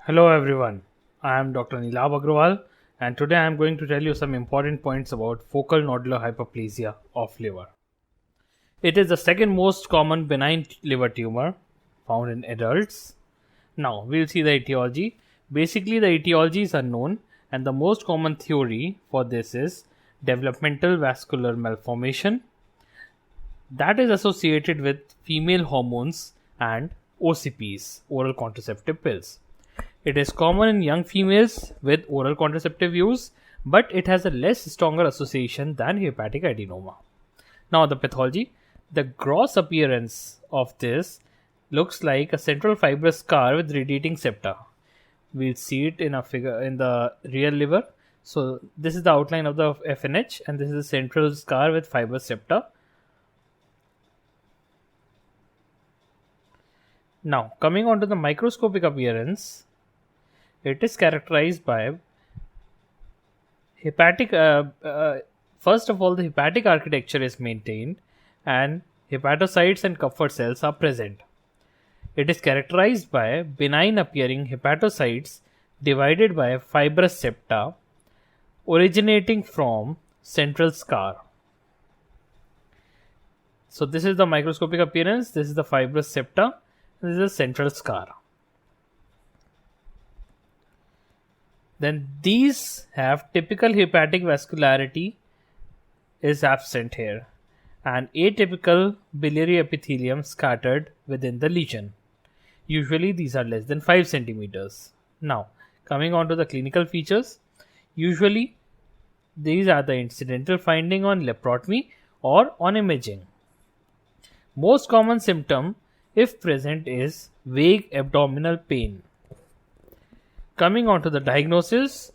Hello everyone, I am Dr. Nilab Agrawal and today I am going to tell you some important points about focal nodular hyperplasia of liver. It is the second most common benign liver tumor found in adults. Now we'll see the etiology. Basically the etiology is unknown and the most common theory for this is developmental vascular malformation that is associated with female hormones and OCPs, oral contraceptive pills. It is common in young females with oral contraceptive use, but it has a less stronger association than hepatic adenoma. Now, the pathology. The gross appearance of this looks like a central fibrous scar with radiating septa. We'll see it in a figure in the real liver. So, this is the outline of the FNH, and this is a central scar with fibrous septa. Now, coming on to the microscopic appearance, it is characterized by hepatic. First of all, the hepatic architecture is maintained, and hepatocytes and Kupffer cells are present. It is characterized by benign appearing hepatocytes divided by fibrous septa originating from central scar. So this is the microscopic appearance, this is the fibrous septa, this is a central scar. Then these have typical hepatic vascularity is absent here and atypical biliary epithelium scattered within the lesion. Usually these are less than 5 centimeters. Now coming on to the clinical features, usually these are the incidental finding on laparotomy or on imaging. Most common symptom if present is vague abdominal pain. Coming on to the diagnosis,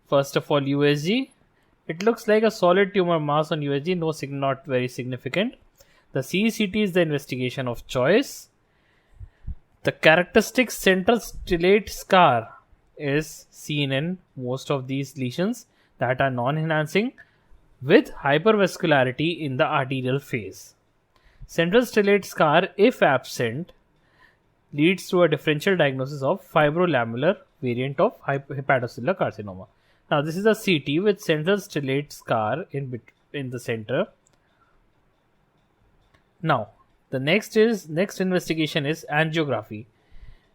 first of all USG. It looks like a solid tumor mass on USG, not very significant. The CECT is the investigation of choice. The characteristic central stellate scar is seen in most of these lesions that are non-enhancing with hypervascularity in the arterial phase. Central stellate scar, if absent, leads to a differential diagnosis of fibrolamellar variant of hepatocellular carcinoma. Now this is a CT with central stellate scar in the center. Now the next investigation is angiography.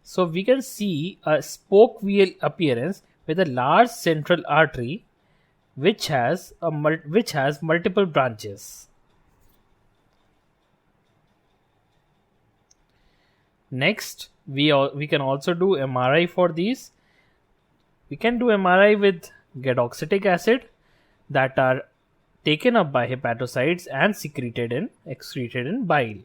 So we can see a spoke wheel appearance with a large central artery which has multiple branches. Next, we can also do MRI for these. We can do MRI with gadoxetic acid that are taken up by hepatocytes and excreted in bile.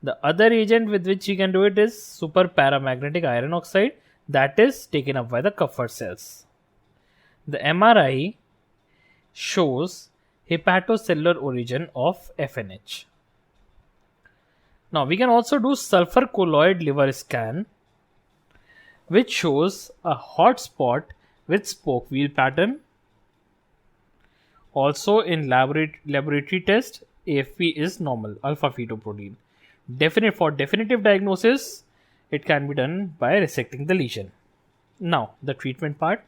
The other agent with which we can do it is superparamagnetic iron oxide that is taken up by the Kupffer cells. The MRI shows hepatocellular origin of FNH. Now we can also do sulfur colloid liver scan which shows a hot spot with spoke wheel pattern. Also in laboratory test, AFP is normal, alpha fetoprotein. For definitive diagnosis, it can be done by resecting the lesion. Now the treatment part.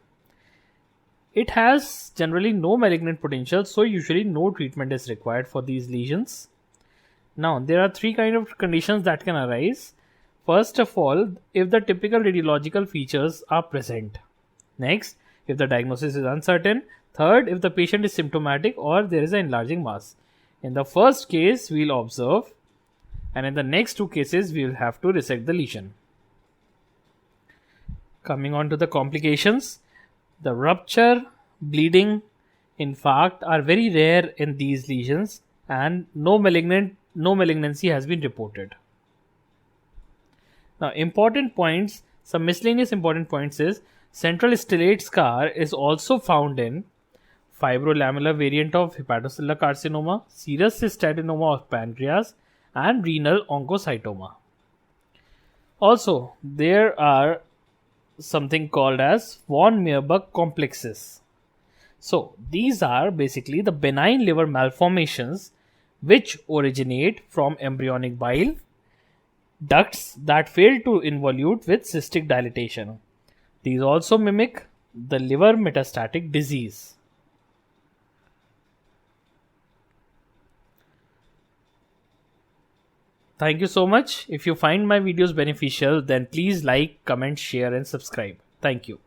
It has generally no malignant potential, so usually no treatment is required for these lesions. Now there are 3 kinds of conditions that can arise. First of all, if the typical radiological features are present. Next, if the diagnosis is uncertain. Third, if the patient is symptomatic or there is an enlarging mass. In the first case, we will observe, and in the next 2 cases, we will have to resect the lesion. Coming on to the complications, the rupture, bleeding, infarct are very rare in these lesions, and no malignancy has been reported. Now, some miscellaneous important points is central stellate scar is also found in fibrolamellar variant of hepatocellular carcinoma, serous cystadenoma of pancreas, and renal oncocytoma. Also, there are something called as von Meerbuch complexes. So, these are basically the benign liver malformations which originate from embryonic bile ducts that fail to involute with cystic dilatation. These also mimic the liver metastatic disease. Thank you so much. If you find my videos beneficial, then please like, comment, share and subscribe. Thank you.